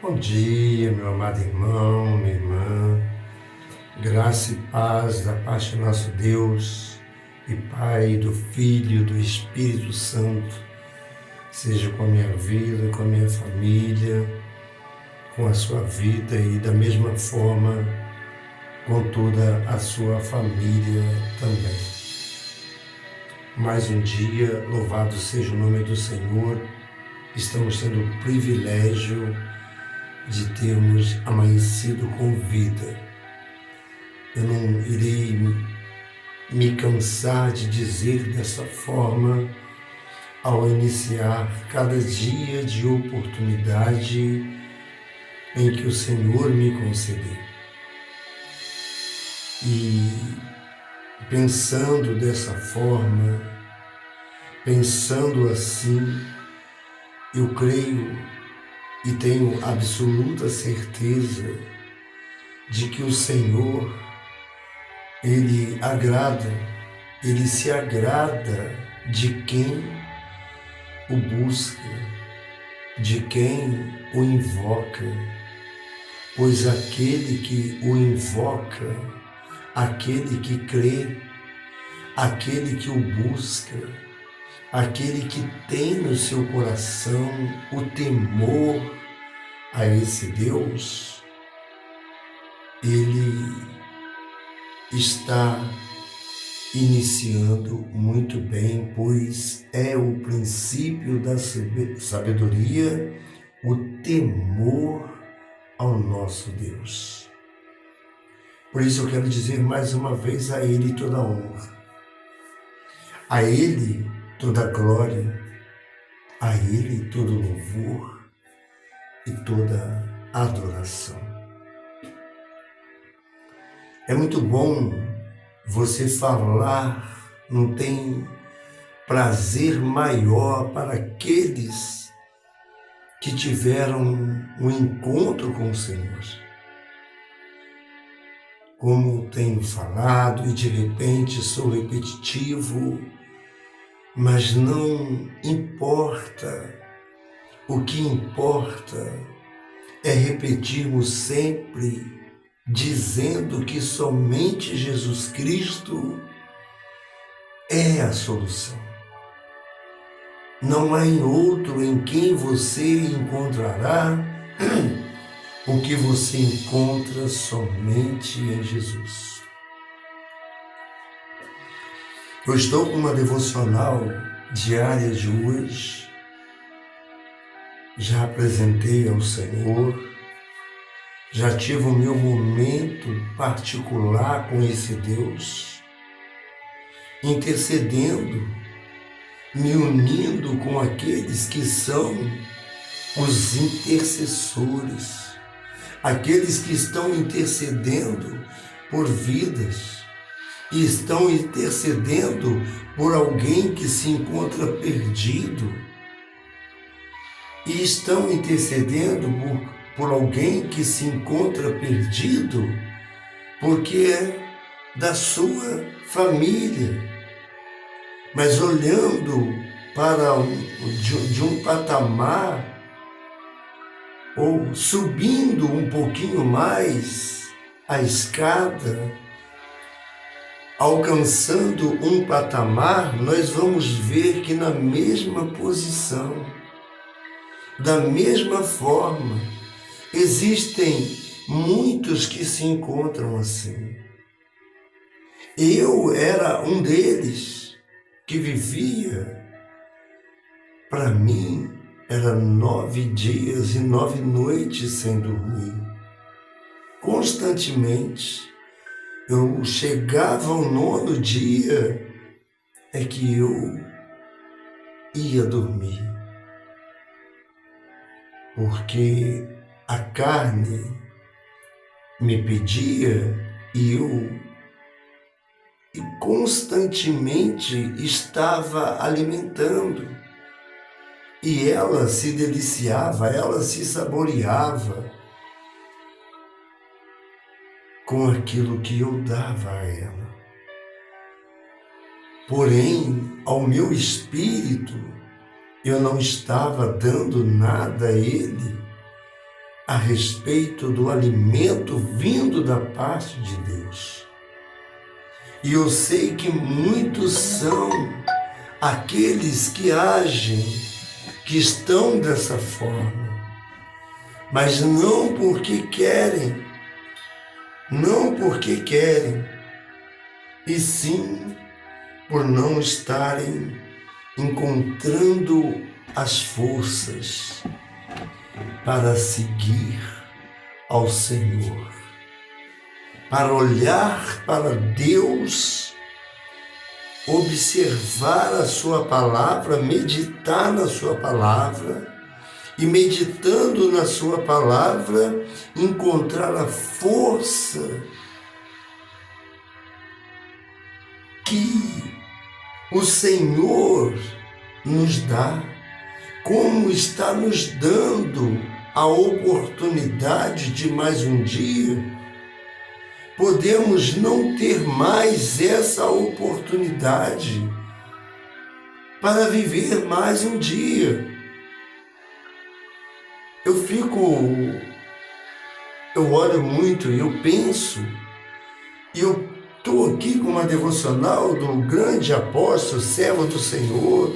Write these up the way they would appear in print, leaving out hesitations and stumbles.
Bom dia, meu amado irmão, minha irmã. Graça e paz da parte do nosso Deus e Pai, do Filho e do Espírito Santo, seja com a minha vida, com a minha família, com a sua vida e da mesma forma com toda a sua família também. Mais um dia, louvado seja o nome do Senhor. Estamos tendo o privilégio de termos amanhecido com vida. Eu não irei me cansar de dizer dessa forma ao iniciar cada dia de oportunidade em que o Senhor me conceder. E pensando dessa forma, pensando assim, eu creio e tenho absoluta certeza de que o Senhor, Ele se agrada de quem o busca, de quem o invoca, pois aquele que o invoca, aquele que crê, aquele que o busca, aquele que tem no seu coração o temor a esse Deus, ele está iniciando muito bem, pois é o princípio da sabedoria, o temor ao nosso Deus. Por isso eu quero dizer mais uma vez a Ele toda a honra, a Ele toda a glória, a Ele todo louvor e toda adoração. É muito bom você falar, não tem prazer maior para aqueles que tiveram um encontro com o Senhor. Como tenho falado e de repente sou repetitivo, mas não importa. O que importa é repetirmos sempre, dizendo que somente Jesus Cristo é a solução. Não há em outro em quem você encontrará o que você encontra somente em Jesus. Eu estou com uma devocional diária de hoje. Já apresentei ao Senhor, já tive o meu momento particular com esse Deus, intercedendo, me unindo com aqueles que são os intercessores, aqueles que estão intercedendo por vidas e estão intercedendo por alguém que se encontra perdido e estão intercedendo por alguém que se encontra perdido porque é da sua família, mas olhando para de um patamar ou subindo um pouquinho mais a escada, alcançando um patamar, nós vamos ver que na mesma posição, da mesma forma, existem muitos que se encontram assim. Eu era um deles que vivia, para mim, era 9 dias e 9 noites sem dormir. Constantemente, eu chegava ao 9º dia, é que eu ia dormir. Porque a carne me pedia e eu constantemente estava alimentando. E ela se deliciava, ela se saboreava com aquilo que eu dava a ela. Porém, ao meu espírito, eu não estava dando nada a ele, a respeito do alimento vindo da parte de Deus. E eu sei que muitos são aqueles que agem, que estão dessa forma, mas não porque querem, e sim por não estarem encontrando as forças para seguir ao Senhor, para olhar para Deus, observar a sua palavra, meditar na sua palavra e, meditando na sua palavra, encontrar a força que o Senhor nos dá, como está nos dando a oportunidade de mais um dia. Podemos não ter mais essa oportunidade para viver mais um dia. Eu olho muito e eu penso, e eu estou aqui com uma devocional do grande apóstolo, servo do Senhor,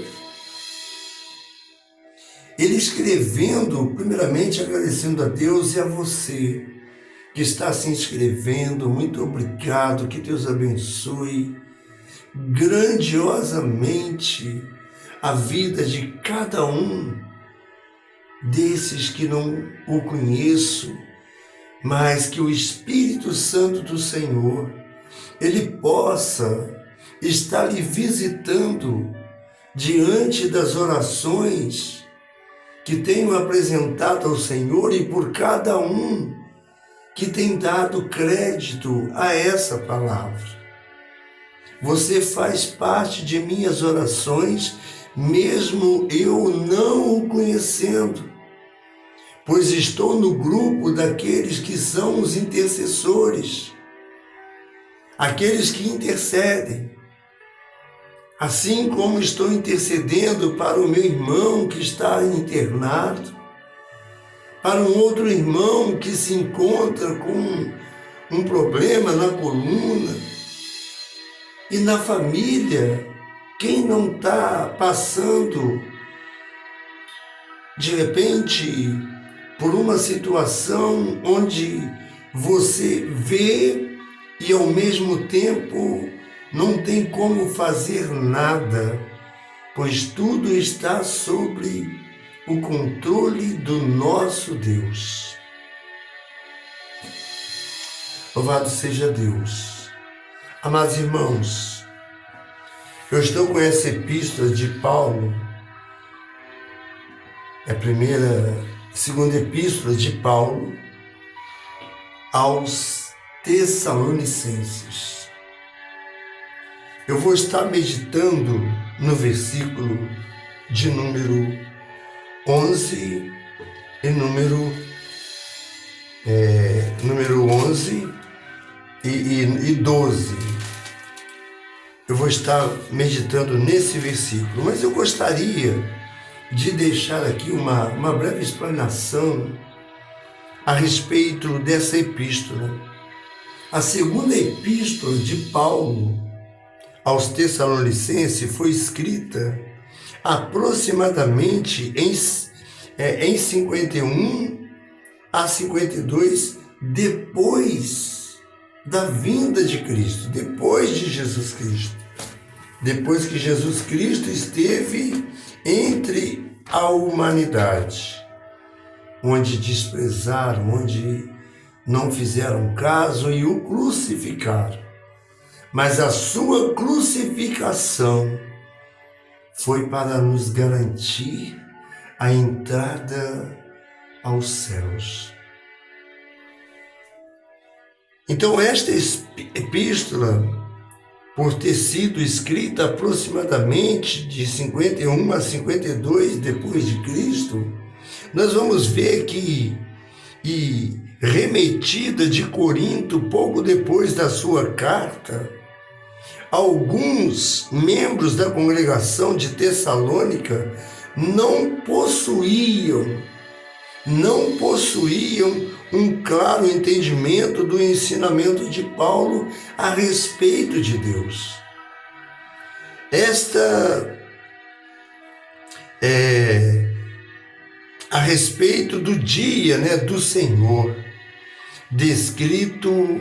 ele escrevendo, primeiramente agradecendo a Deus e a você que está se inscrevendo. Muito obrigado, que Deus abençoe grandiosamente a vida de cada um desses que não o conheço, mas que o Espírito Santo do Senhor, ele possa estar lhe visitando diante das orações que tenho apresentado ao Senhor e por cada um que tem dado crédito a essa palavra. Você faz parte de minhas orações, mesmo eu não o conhecendo, pois estou no grupo daqueles que são os intercessores, aqueles que intercedem. Assim como estou intercedendo para o meu irmão que está internado, para um outro irmão que se encontra com um problema na coluna, e na família, quem não está passando, de repente, por uma situação onde você vê e ao mesmo tempo não tem como fazer nada, pois tudo está sobre o controle do nosso Deus. Louvado seja Deus. Amados irmãos, eu estou com essa epístola de Paulo, é a segunda epístola de Paulo aos Tessalonicenses. Eu vou estar meditando no versículo de número 11 e número 11 e 12. Eu vou estar meditando nesse versículo, mas eu gostaria de deixar aqui uma breve explanação a respeito dessa epístola. A segunda epístola de Paulo aos Tessalonicenses foi escrita aproximadamente em 51 a 52 depois da vinda de Cristo, depois de Jesus Cristo, depois que Jesus Cristo esteve entre a humanidade, onde desprezaram, onde não fizeram caso e o crucificaram. Mas a sua crucificação foi para nos garantir a entrada aos céus. Então, esta epístola, por ter sido escrita aproximadamente de 51 a 52 depois de Cristo, nós vamos ver que, e remetida de Corinto pouco depois da sua carta, alguns membros da congregação de Tessalônica não possuíam não possuíam um claro entendimento do ensinamento de Paulo a respeito de Deus. A respeito do dia, do Senhor, descrito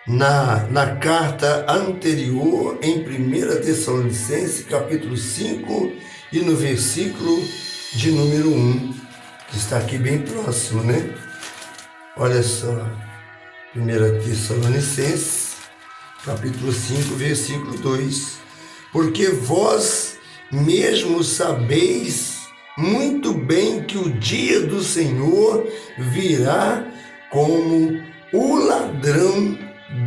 na carta anterior, em 1 Tessalonicenses, capítulo 5, e no versículo de número 1, que está aqui bem próximo, Olha só, 1 Tessalonicenses, capítulo 5, versículo 2. Porque vós mesmos sabeis muito bem que o dia do Senhor virá como o ladrão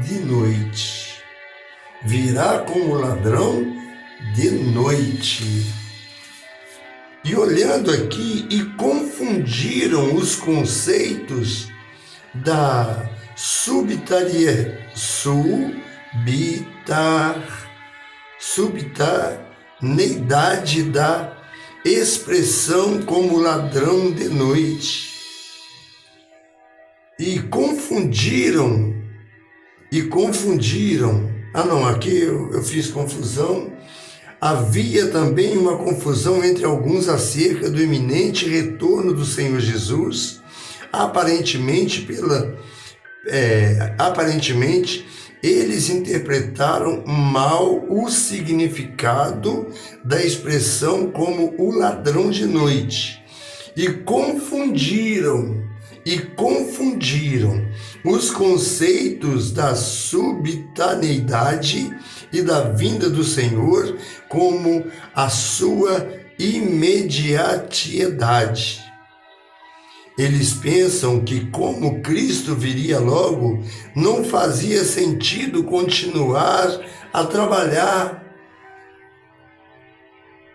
de noite. Virá como o ladrão de noite. E olhando aqui, e confundiram os conceitos da subitaneidade da expressão como ladrão de noite. E confundiram. Aqui eu fiz confusão. Havia também uma confusão entre alguns acerca do iminente retorno do Senhor Jesus. Aparentemente, eles interpretaram mal o significado da expressão como o ladrão de noite e confundiram os conceitos da subitaneidade e da vinda do Senhor como a sua imediatidade. Eles pensam que, como Cristo viria logo, não fazia sentido continuar a trabalhar.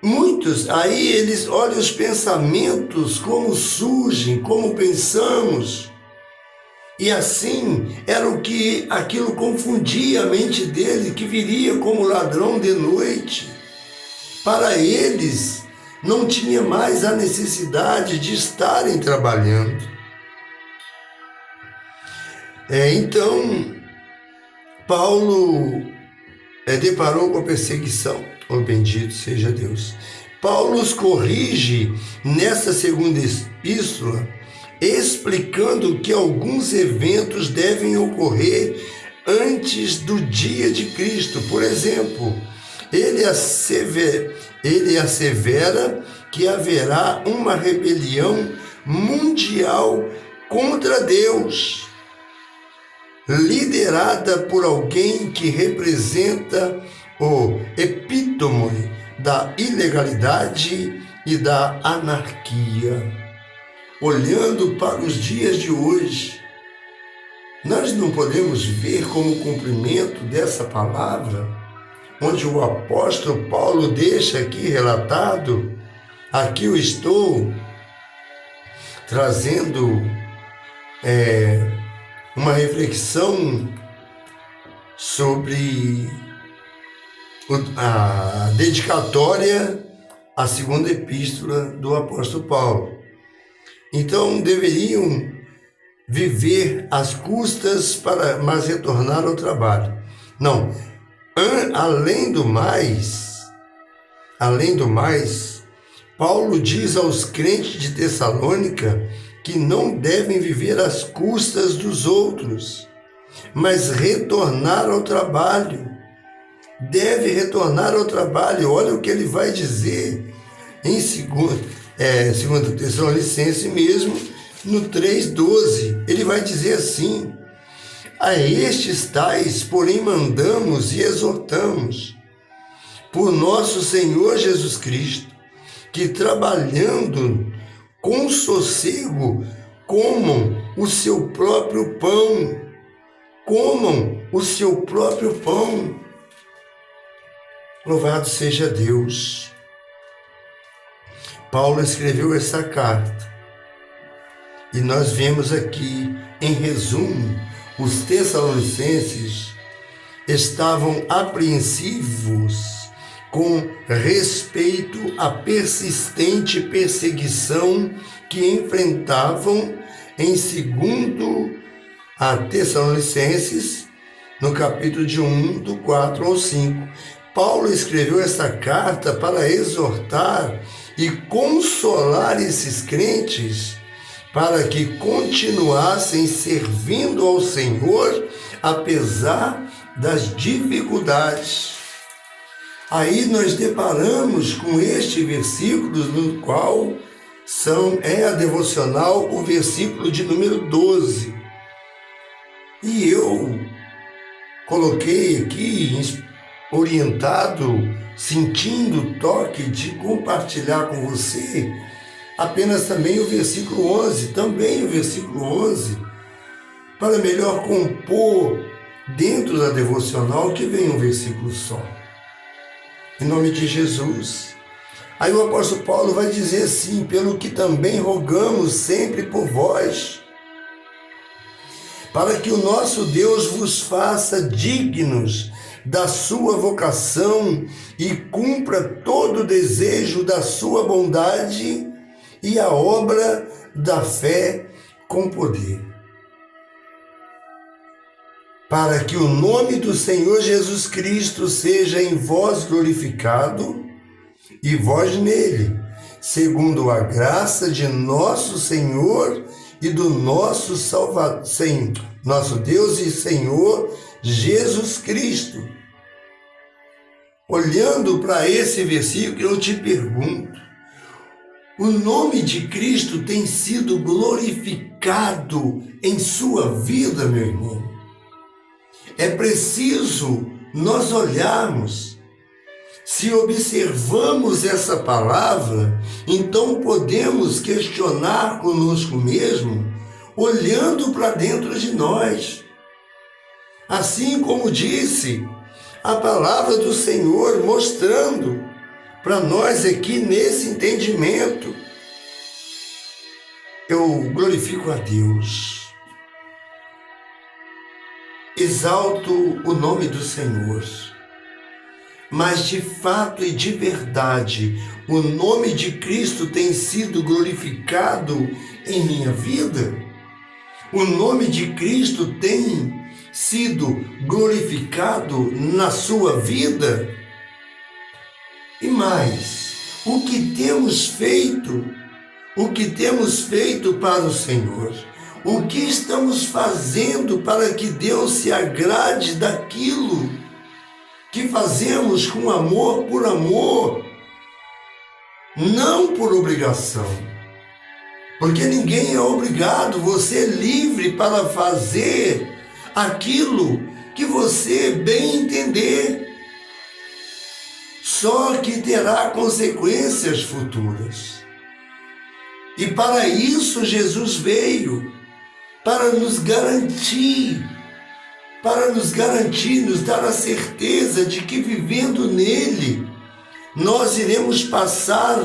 Muitos, aí eles olham os pensamentos, como surgem, como pensamos. E assim, aquilo confundia a mente dele, que viria como ladrão de noite. Para eles, não tinha mais a necessidade de estarem trabalhando. Então, Paulo deparou com a perseguição. Oh, bendito seja Deus. Paulo os corrige nessa segunda epístola, explicando que alguns eventos devem ocorrer antes do dia de Cristo. Por exemplo, ele assevera que haverá uma rebelião mundial contra Deus, liderada por alguém que representa o epítome da ilegalidade e da anarquia. Olhando para os dias de hoje, nós não podemos ver como cumprimento dessa palavra, onde o apóstolo Paulo deixa aqui relatado. Aqui eu estou trazendo uma reflexão sobre a dedicatória à segunda epístola do apóstolo Paulo. Então, deveriam viver às custas mas retornar ao trabalho. Não, além do mais, Paulo diz aos crentes de Tessalônica que não devem viver às custas dos outros, mas retornar ao trabalho. Deve retornar ao trabalho. Olha o que ele vai dizer em 2 Tessalonicenses mesmo, no 3,12. Ele vai dizer assim: a estes tais, porém, mandamos e exortamos, por nosso Senhor Jesus Cristo, que trabalhando com sossego, comam o seu próprio pão. Louvado seja Deus. Paulo escreveu essa carta e nós vemos aqui, em resumo, os tessalonicenses estavam apreensivos com respeito à persistente perseguição que enfrentavam em 2 a Tessalonicenses, no capítulo de 1, do 4 ao 5. Paulo escreveu essa carta para exortar e consolar esses crentes para que continuassem servindo ao Senhor apesar das dificuldades. Aí nós deparamos com este versículo, no qual é a devocional, o versículo de número 12. E eu coloquei aqui, orientado, sentindo o toque de compartilhar com você, apenas também o versículo 11, para melhor compor dentro da devocional que vem um versículo só. Em nome de Jesus. Aí o apóstolo Paulo vai dizer assim: pelo que também rogamos sempre por vós, para que o nosso Deus vos faça dignos da sua vocação e cumpra todo o desejo da sua bondade e a obra da fé com poder. Para que o nome do Senhor Jesus Cristo seja em vós glorificado e vós nele, segundo a graça de nosso Senhor e do nosso Salvador, nosso Deus e Senhor Jesus Cristo. Olhando para esse versículo, eu te pergunto: o nome de Cristo tem sido glorificado em sua vida, meu irmão? É preciso nós olharmos. Se observamos essa palavra, então podemos questionar conosco mesmo, olhando para dentro de nós. Assim como disse a palavra do Senhor, mostrando para nós aqui nesse entendimento. Eu glorifico a Deus, exalto o nome do Senhor, mas de fato e de verdade, o nome de Cristo tem sido glorificado em minha vida? O nome de Cristo tem sido glorificado na sua vida? E mais, o que temos feito para o Senhor? O que estamos fazendo para que Deus se agrade daquilo que fazemos com amor por amor, não por obrigação? Porque ninguém é obrigado, você é livre para fazer aquilo que você bem entender, só que terá consequências futuras. E para isso Jesus veio, para nos garantir, nos dar a certeza de que vivendo nele, nós iremos passar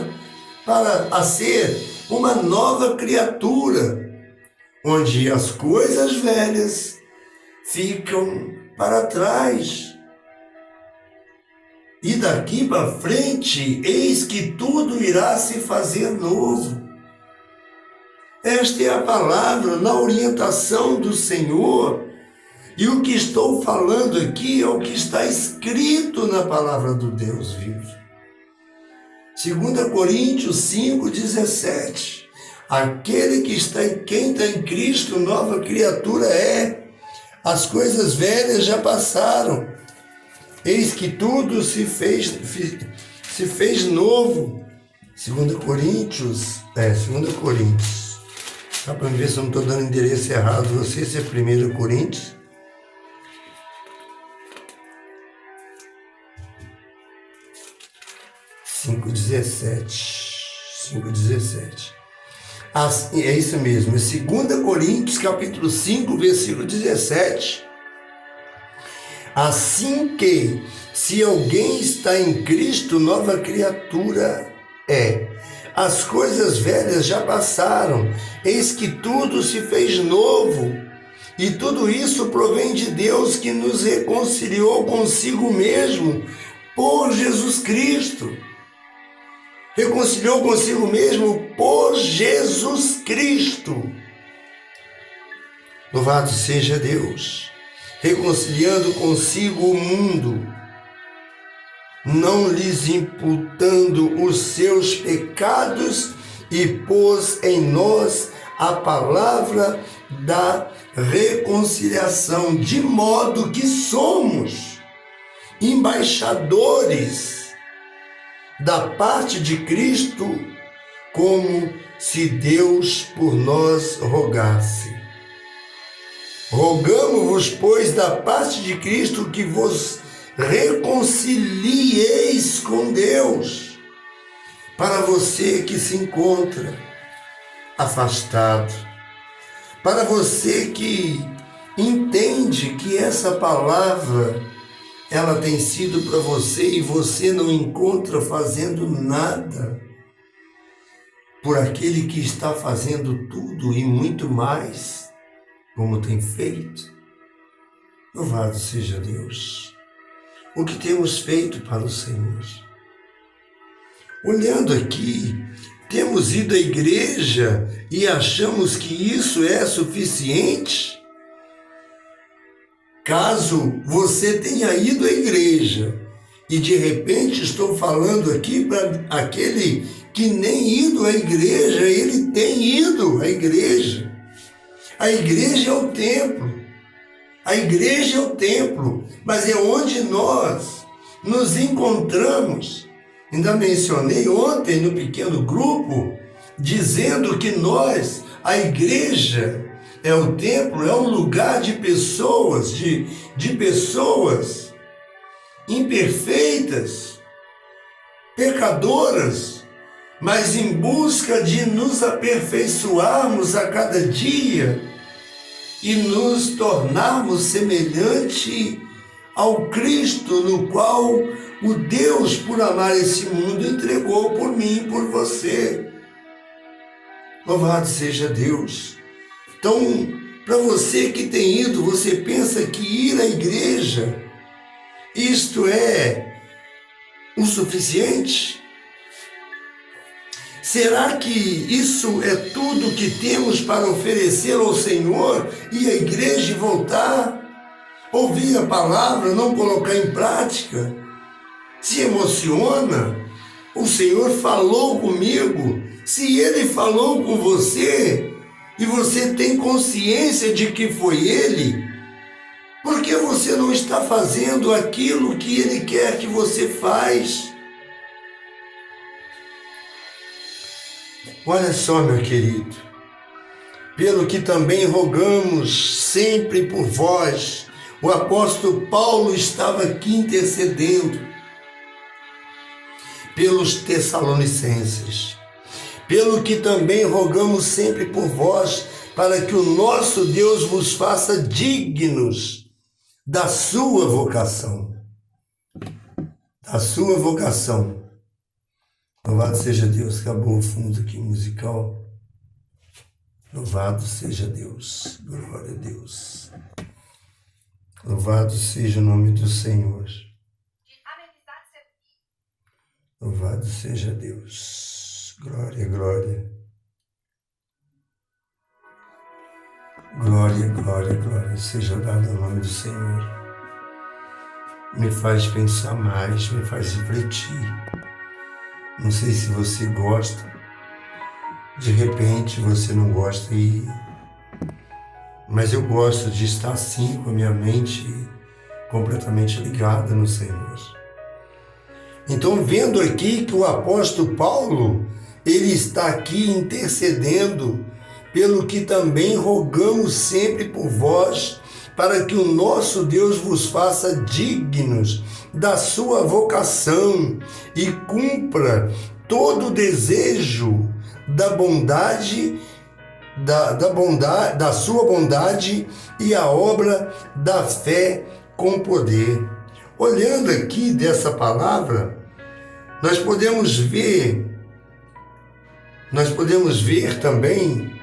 a ser uma nova criatura, onde as coisas velhas ficam para trás. E daqui para frente, eis que tudo irá se fazer novo. Esta é a palavra na orientação do Senhor. E o que estou falando aqui é o que está escrito na palavra do Deus vivo. 2 Coríntios 5,17. Quem está em Cristo, nova criatura é. As coisas velhas já passaram. Eis que tudo se fez novo. 2 Coríntios. Só para ver se eu não estou dando endereço errado. Você, se é 1 Coríntios. Cinco 17. É isso mesmo, é 2 Coríntios, capítulo 5, versículo 17. Assim que, se alguém está em Cristo, nova criatura é. As coisas velhas já passaram, eis que tudo se fez novo. E tudo isso provém de Deus, que nos reconciliou consigo mesmo por Jesus Cristo. Reconciliou consigo mesmo por Jesus Cristo. Louvado seja Deus, reconciliando consigo o mundo, não lhes imputando os seus pecados, e pôs em nós a palavra da reconciliação, de modo que somos embaixadores da parte de Cristo, como se Deus por nós rogasse. Rogamo-vos, pois, da parte de Cristo, que vos reconcilieis com Deus. Para você que se encontra afastado, para você que entende que essa palavra, ela tem sido para você e você não encontra fazendo nada por aquele que está fazendo tudo e muito mais, como tem feito. Louvado seja Deus. O que temos feito para o Senhor? Olhando aqui, temos ido à igreja e achamos que isso é suficiente? Caso você tenha ido à igreja e de repente estou falando aqui para aquele que nem ido à igreja, ele tem ido à igreja. A igreja é o templo. A igreja é o templo, mas é onde nós nos encontramos. Ainda mencionei ontem no pequeno grupo, dizendo que nós, a igreja, é o templo, é um lugar de pessoas, de pessoas imperfeitas, pecadoras, mas em busca de nos aperfeiçoarmos a cada dia e nos tornarmos semelhante ao Cristo, no qual o Deus, por amar esse mundo, entregou por mim e por você. Louvado seja Deus. Então, para você que tem ido, você pensa que ir à igreja, isto é o suficiente? Será que isso é tudo que temos para oferecer ao Senhor? Ir à igreja e voltar? Ouvir a palavra, não colocar em prática? Se emociona? O Senhor falou comigo. Se Ele falou com você e você tem consciência de que foi Ele, por que você não está fazendo aquilo que Ele quer que você faz? Olha só, meu querido, pelo que também rogamos sempre por vós. O apóstolo Paulo estava aqui intercedendo pelos Tessalonicenses. Pelo que também rogamos sempre por vós, para que o nosso Deus vos faça dignos da sua vocação. Da sua vocação. Louvado seja Deus. Acabou o fundo aqui musical. Louvado seja Deus. Glória a Deus. Louvado seja o nome do Senhor. Louvado seja Deus. Glória, glória. Glória, glória, glória. Seja dado ao nome do Senhor. Me faz pensar mais, me faz refletir. Não sei se você gosta. De repente você não gosta, mas eu gosto de estar assim com a minha mente completamente ligada no Senhor. Então, vendo aqui que o apóstolo Paulo, ele está aqui intercedendo, pelo que também rogamos sempre por vós, para que o nosso Deus vos faça dignos da sua vocação e cumpra todo o desejo da bondade, da sua bondade e a obra da fé com poder. Olhando aqui dessa palavra, nós podemos ver também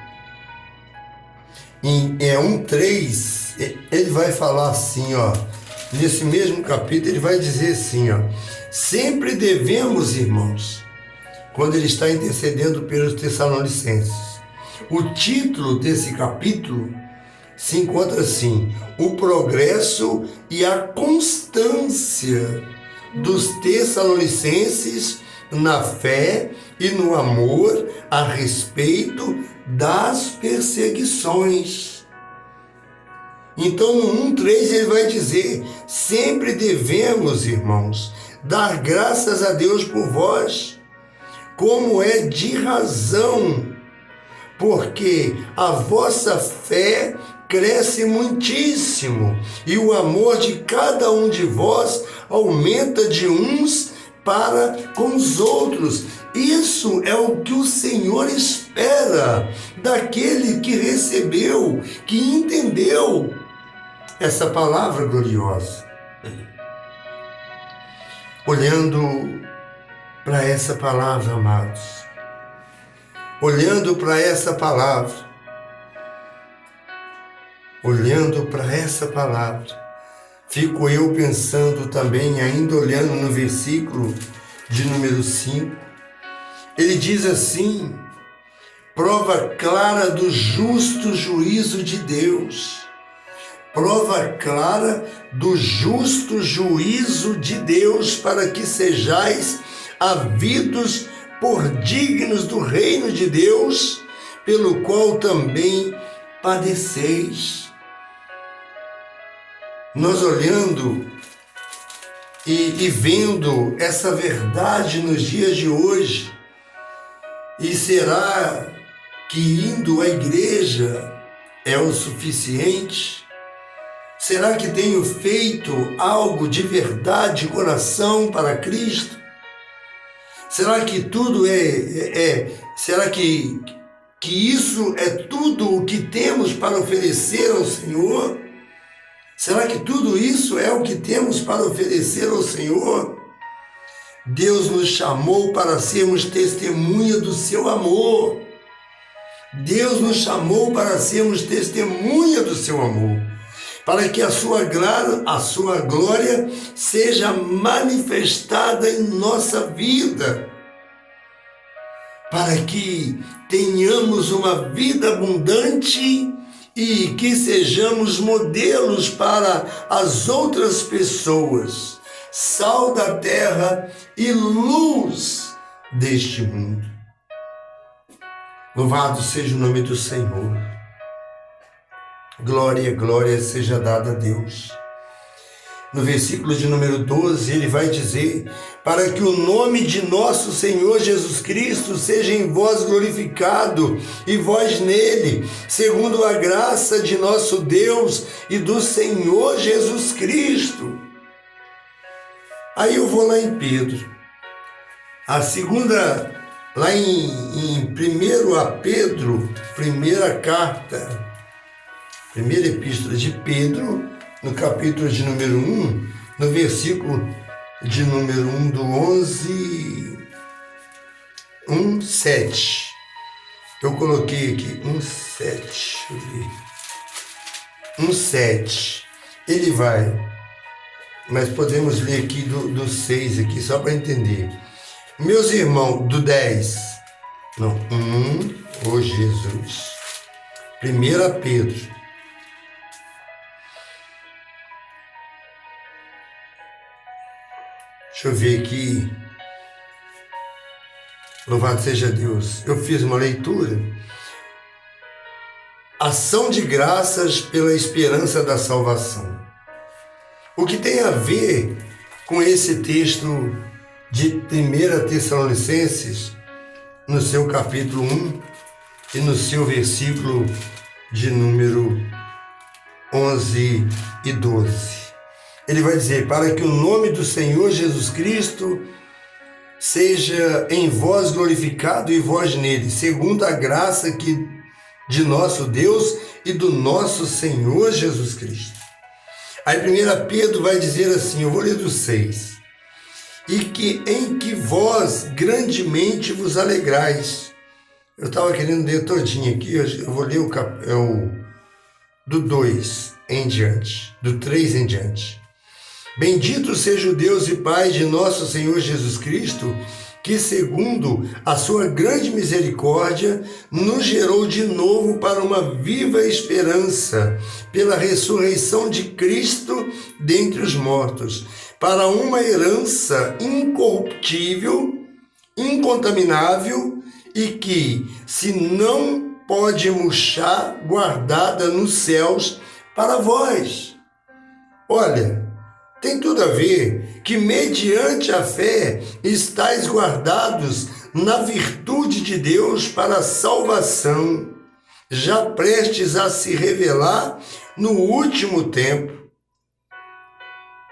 em 1:3, ele vai falar assim, ó, nesse mesmo capítulo, ele vai dizer assim, ó, sempre devemos, irmãos, quando ele está intercedendo pelos Tessalonicenses. O título desse capítulo se encontra assim: o progresso e a constância dos Tessalonicenses na fé e no amor a respeito das perseguições. Então, no 1:3 ele vai dizer: sempre devemos, irmãos, dar graças a Deus por vós, como é de razão, porque a vossa fé cresce muitíssimo e o amor de cada um de vós aumenta de uns para com os outros. Isso é o que o Senhor espera daquele que recebeu, que entendeu essa palavra gloriosa. Olhando para essa palavra, amados, olhando para essa palavra, fico eu pensando também, ainda olhando no versículo de número 5, ele diz assim: prova clara do justo juízo de Deus. Prova clara do justo juízo de Deus, para que sejais havidos por dignos do reino de Deus, pelo qual também padeceis. Nós olhando e vendo essa verdade nos dias de hoje, e será que indo à igreja é o suficiente? Será que tenho feito algo de verdade de coração para Cristo? Será que tudo será que isso é tudo o que temos para oferecer ao Senhor? Será que tudo isso é o que temos para oferecer ao Senhor? Deus nos chamou para sermos testemunha do seu amor. Deus nos chamou para sermos testemunha do seu amor, para que a sua glória seja manifestada em nossa vida, para que tenhamos uma vida abundante e que sejamos modelos para as outras pessoas, sal da terra e luz deste mundo. Louvado seja o nome do Senhor. Glória, glória seja dada a Deus. No versículo de número 12, ele vai dizer: para que o nome de nosso Senhor Jesus Cristo seja em vós glorificado, e vós nele, segundo a graça de nosso Deus e do Senhor Jesus Cristo. Aí eu vou lá em Pedro, a segunda, lá em 1 a Pedro, primeira carta, primeira epístola de Pedro, no capítulo de número 1, no versículo de número 1 do 7. Eu coloquei aqui 7, deixa eu ver. 7. Ele vai, mas podemos ler aqui do 6 aqui, só para entender. Meus irmãos, do 10. Não, Jesus. 1 Pedro. Deixa eu ver aqui. Louvado seja Deus. Eu fiz uma leitura. Ação de graças pela esperança da salvação. O que tem a ver com esse texto de 1 Tessalonicenses, no seu capítulo 1 e no seu versículo de número 11 e 12. Ele vai dizer: para que o nome do Senhor Jesus Cristo seja em vós glorificado e vós nele, segundo a graça de nosso Deus e do nosso Senhor Jesus Cristo. Aí 1 Pedro vai dizer assim, eu vou ler do 6. Em que vós grandemente vos alegrais. Eu estava querendo ler todinho aqui, eu vou ler do 2 em diante, do 3 em diante. Bendito seja o Deus e Pai de nosso Senhor Jesus Cristo, que, segundo a sua grande misericórdia, nos gerou de novo para uma viva esperança, pela ressurreição de Cristo dentre os mortos, para uma herança incorruptível, incontaminável e que, se não pode murchar, guardada nos céus para vós. Olha, tem tudo a ver que, mediante a fé, estáis guardados na virtude de Deus para a salvação, já prestes a se revelar no último tempo,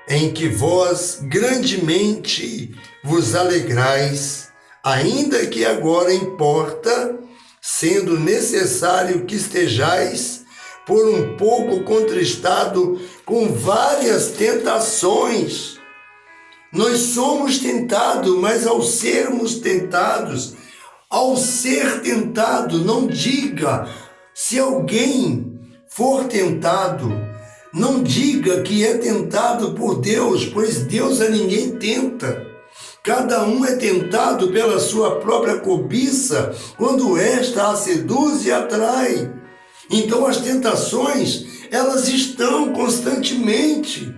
em que vós grandemente vos alegrais, ainda que agora importa, sendo necessário que estejais por um pouco contristado com várias tentações. Nós somos tentados, mas ao sermos tentados, ao ser tentado, não diga, se alguém for tentado, não diga que é tentado por Deus, pois Deus a ninguém tenta. Cada um é tentado pela sua própria cobiça, quando esta a seduz e atrai. Então as tentações, elas estão constantemente.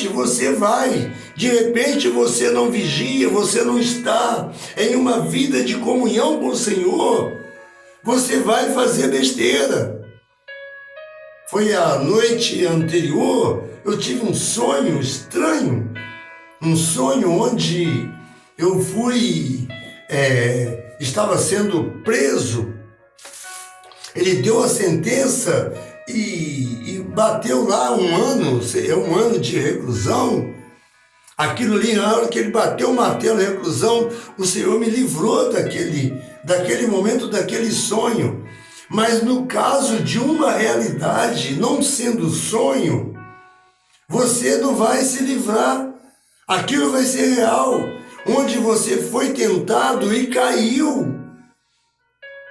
Você vai, de repente você não vigia, você não está em uma vida de comunhão com o Senhor, você vai fazer besteira. Foi a noite anterior, eu tive um sonho estranho, um sonho onde eu estava sendo preso. Ele deu a sentença e bateu lá um ano de reclusão. Aquilo ali, na hora que ele bateu o martelo de reclusão, o Senhor me livrou daquele momento, daquele sonho. Mas no caso de uma realidade, não sendo sonho, você não vai se livrar. Aquilo vai ser real, onde você foi tentado e caiu.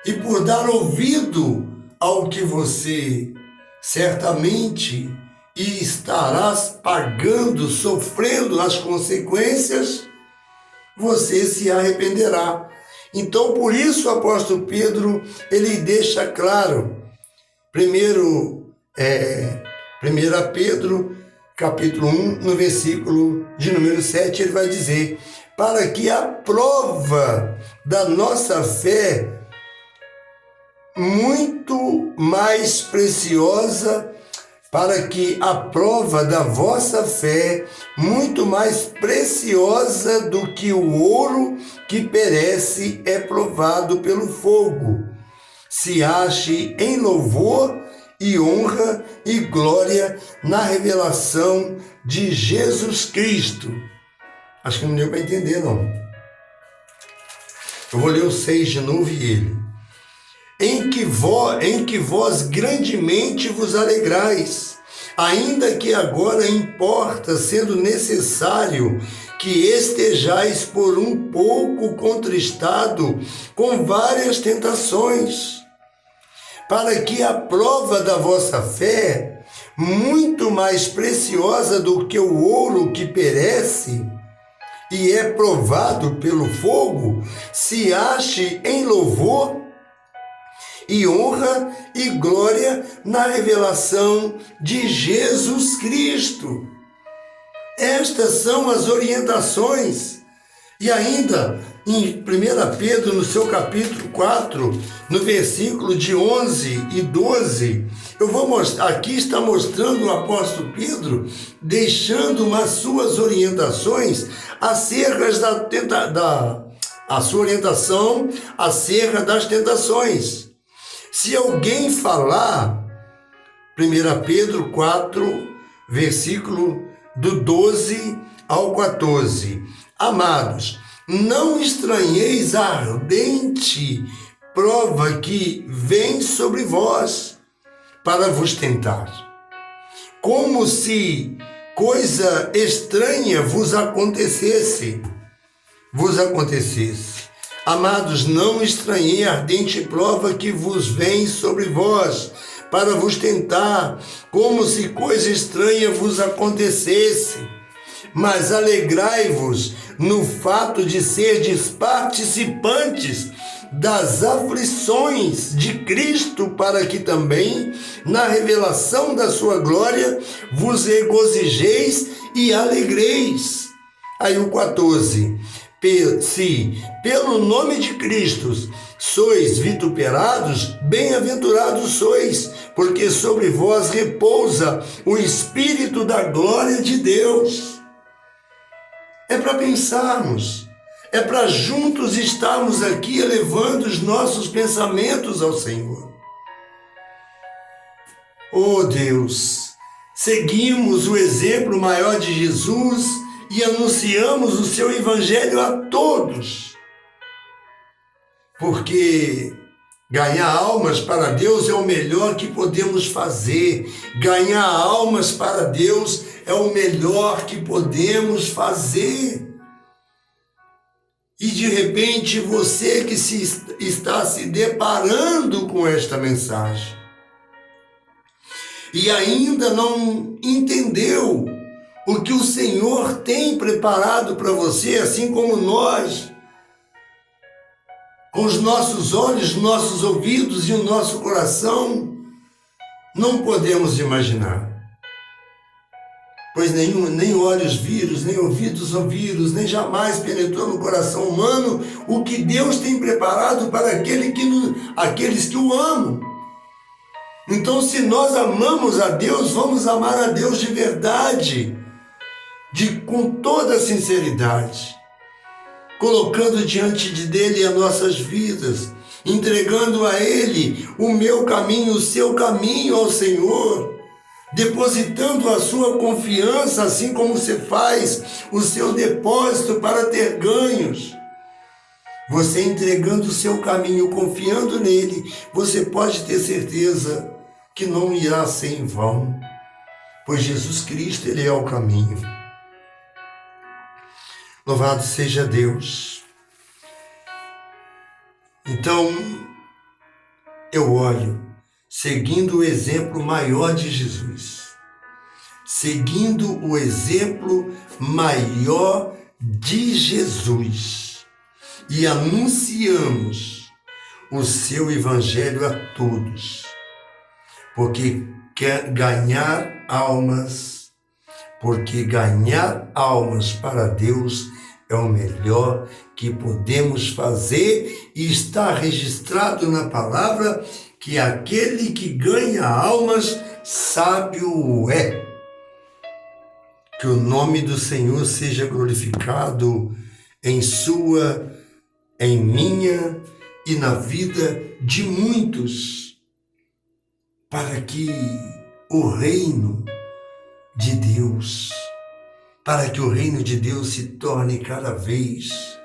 E por dar ouvido ao que você certamente estarás pagando, sofrendo as consequências, você se arrependerá. Então, por isso o apóstolo Pedro, ele deixa claro, 1 Pedro, capítulo 1, no versículo de número 7, ele vai dizer, para que a prova da nossa fé, muito mais preciosa, para que a prova da vossa fé, muito mais preciosa do que o ouro que perece, é provado pelo fogo, se ache em louvor e honra e glória na revelação de Jesus Cristo. Acho que não deu para entender, não. Eu vou ler o 6 de novo e ele. Em que vós grandemente vos alegrais, ainda que agora importa, sendo necessário, que estejais por um pouco contristado com várias tentações, para que a prova da vossa fé, muito mais preciosa do que o ouro que perece e é provado pelo fogo, se ache em louvor e honra e glória na revelação de Jesus Cristo. Estas são as orientações. E ainda em 1 Pedro, no seu capítulo 4, no versículo de 11 e 12, eu vou mostrar, aqui está mostrando o apóstolo Pedro, deixando as suas orientações acerca a sua orientação acerca das tentações. Se alguém falar, 1 Pedro 4, versículo do 12 ao 14, amados, não estranheis a ardente prova que vem sobre vós para vos tentar, como se coisa estranha vos acontecesse. Amados, não estranhei a ardente prova que vos vem sobre vós, para vos tentar, como se coisa estranha vos acontecesse. Mas alegrai-vos no fato de serdes participantes das aflições de Cristo, para que também, na revelação da sua glória, vos regozijeis e alegreis. Aí o 14. Se pelo nome de Cristo sois vituperados, bem-aventurados sois, porque sobre vós repousa o Espírito da glória de Deus. É para pensarmos, é para juntos estarmos aqui elevando os nossos pensamentos ao Senhor. Oh Deus, seguimos o exemplo maior de Jesus e anunciamos o seu evangelho a todos. Porque ganhar almas para Deus é o melhor que podemos fazer. Ganhar almas para Deus é o melhor que podemos fazer. E de repente você que está se deparando com esta mensagem e ainda não entendeu o que o Senhor tem preparado para você, assim como nós, com os nossos olhos, nossos ouvidos e o nosso coração, não podemos imaginar. Pois nem olhos viram, nem ouvidos ouviram, nem jamais penetrou no coração humano o que Deus tem preparado para aqueles que o amam. Então, se nós amamos a Deus, vamos amar a Deus de verdade, com toda a sinceridade, colocando diante dele as nossas vidas, entregando a Ele o meu caminho, o seu caminho ao Senhor, depositando a sua confiança, assim como você faz o seu depósito para ter ganhos. Você entregando o seu caminho, confiando nele, você pode ter certeza que não irá ser em vão, pois Jesus Cristo, Ele é o caminho. Louvado seja Deus. Então, eu olho, seguindo o exemplo maior de Jesus, seguindo o exemplo maior de Jesus, e anunciamos o seu evangelho a todos, porque ganhar almas para Deus é o melhor que podemos fazer, e está registrado na palavra que aquele que ganha almas, sábio é. Que o nome do Senhor seja glorificado em minha e na vida de muitos, para que o reino de Deus, se torne cada vez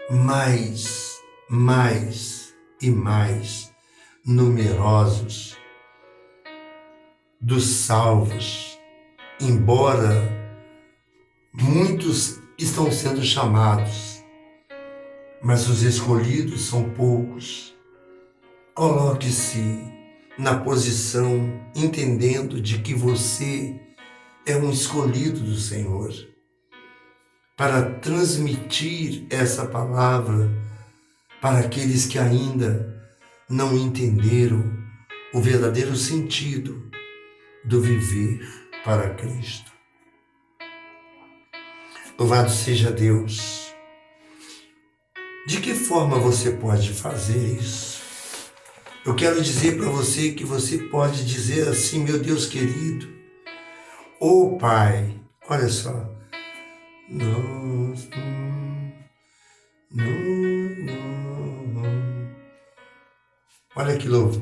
mais e mais numerosos dos salvos, embora muitos estão sendo chamados, mas os escolhidos são poucos. Coloque-se na posição, entendendo de que você é um escolhido do Senhor, para transmitir essa palavra para aqueles que ainda não entenderam o verdadeiro sentido do viver para Cristo. Louvado seja Deus. De que forma você pode fazer isso? Eu quero dizer para você que você pode dizer assim: meu Deus querido, ô Pai, olha só, olha que louco.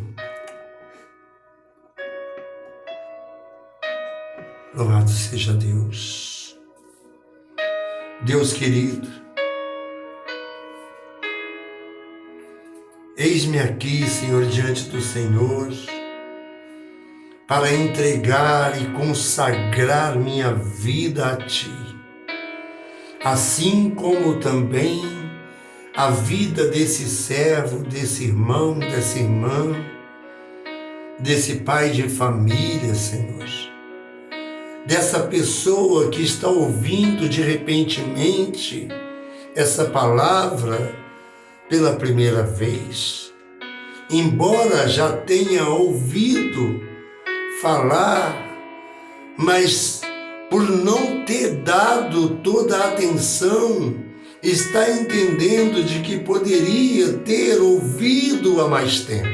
Louvado seja Deus. Deus querido, eis-me aqui, Senhor, diante do Senhor, para entregar e consagrar minha vida a Ti, assim como também a vida desse servo, desse irmão, dessa irmã, desse pai de família, Senhor, dessa pessoa que está ouvindo de repentemente essa palavra pela primeira vez, embora já tenha ouvido falar, mas por não ter dado toda a atenção, está entendendo de que poderia ter ouvido há mais tempo,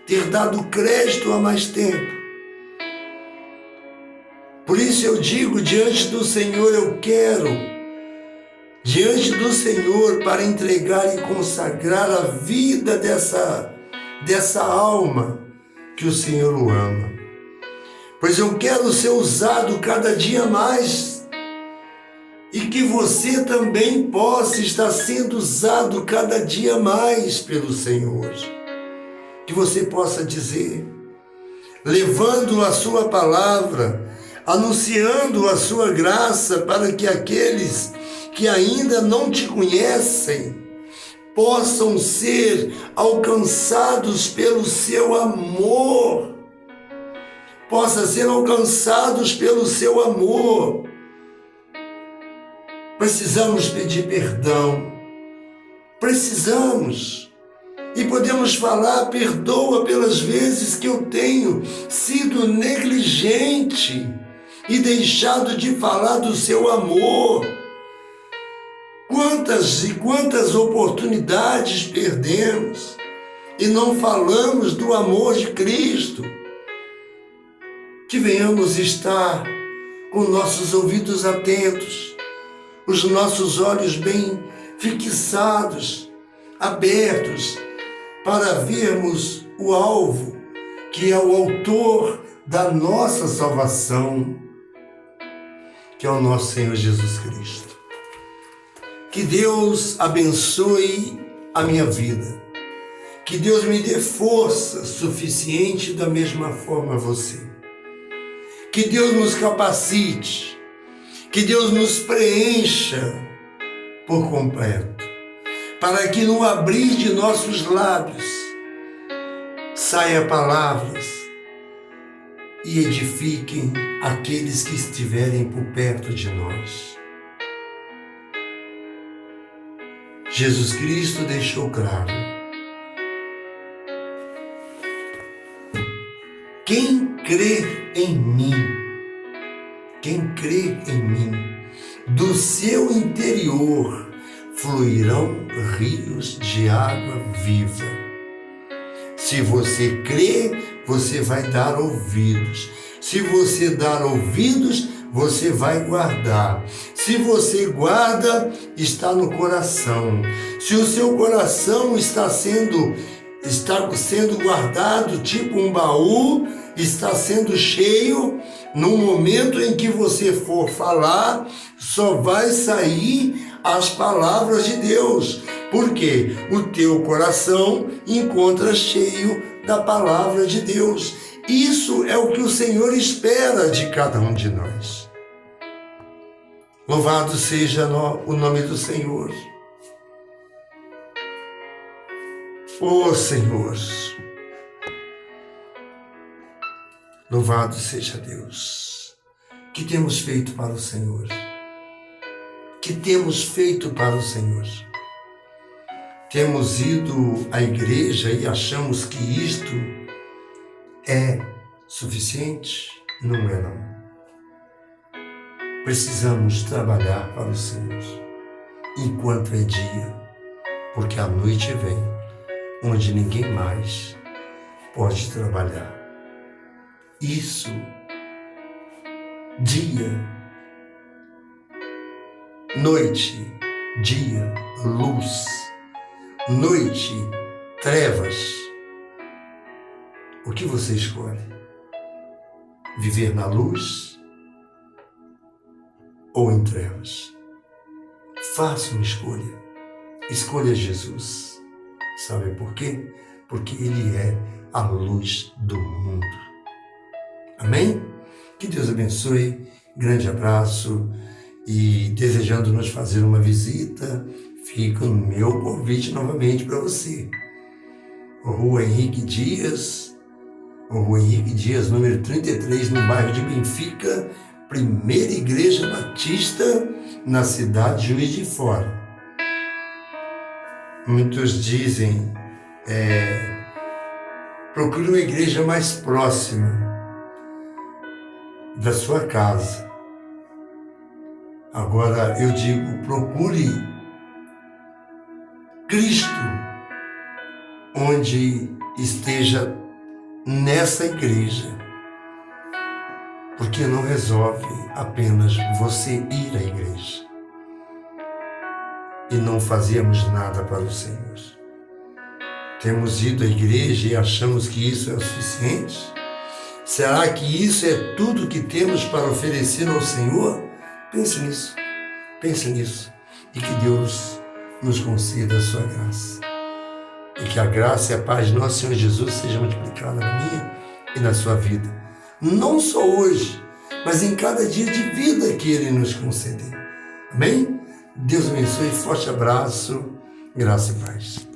ter dado crédito há mais tempo. Por isso eu digo, diante do Senhor eu quero, diante do Senhor, para entregar e consagrar a vida dessa alma que o Senhor o ama. Pois eu quero ser usado cada dia mais e que você também possa estar sendo usado cada dia mais pelo Senhor. Que você possa dizer, levando a sua palavra, anunciando a sua graça para que aqueles que ainda não te conhecem possam ser alcançados pelo seu amor, possam ser alcançados pelo seu amor. Precisamos pedir perdão, precisamos. E podemos falar, perdoa pelas vezes que eu tenho sido negligente e deixado de falar do seu amor. Quantas e quantas oportunidades perdemos e não falamos do amor de Cristo. Que venhamos estar com nossos ouvidos atentos, os nossos olhos bem fixados, abertos, para vermos o alvo, que é o autor da nossa salvação, que é o nosso Senhor Jesus Cristo. Que Deus abençoe a minha vida, que Deus me dê força suficiente da mesma forma a você, que Deus nos capacite, que Deus nos preencha por completo, para que no abrir de nossos lábios saia palavras e edifiquem aqueles que estiverem por perto de nós. Jesus Cristo deixou claro: quem crê em mim, do seu interior fluirão rios de água viva. Se você crê, você vai dar ouvidos. Se você dar ouvidos, você vai guardar. Se você guarda, está no coração. Se o seu coração está sendo guardado, tipo um baú, está sendo cheio, no momento em que você for falar, só vai sair as palavras de Deus, porque o teu coração encontra cheio da palavra de Deus. Isso é o que o Senhor espera de cada um de nós. Louvado seja o nome do Senhor. Ó Senhor, louvado seja Deus. Que temos feito para o Senhor? Que temos feito para o Senhor? Temos ido à igreja e achamos que isto é suficiente? Não é, não. Precisamos trabalhar para o Senhor enquanto é dia, porque a noite vem, onde ninguém mais pode trabalhar. Isso, dia, noite, dia, luz, noite, trevas. O que você escolhe? Viver na luz ou em trevas? Faça uma escolha. Escolha Jesus. Sabe por quê? Porque Ele é a luz do mundo. Amém? Que Deus abençoe. Grande abraço. E desejando nos fazer uma visita, fica o meu convite novamente para você. Rua Henrique Dias, Rua Henrique Dias, número 33, no bairro de Benfica, primeira igreja batista na cidade de Juiz de Fora. Muitos dizem, procure uma igreja mais próxima da sua casa. Agora eu digo, procure Cristo onde esteja nessa igreja, porque não resolve apenas você ir à igreja e não fazermos nada para o Senhor. Temos ido à igreja e achamos que isso é o suficiente? Será que isso é tudo que temos para oferecer ao Senhor? Pense nisso, e que Deus nos conceda a sua graça. E que a graça e a paz de nosso Senhor Jesus seja multiplicada na minha e na sua vida. Não só hoje, mas em cada dia de vida que Ele nos conceder. Amém? Deus abençoe, forte abraço, graça e paz.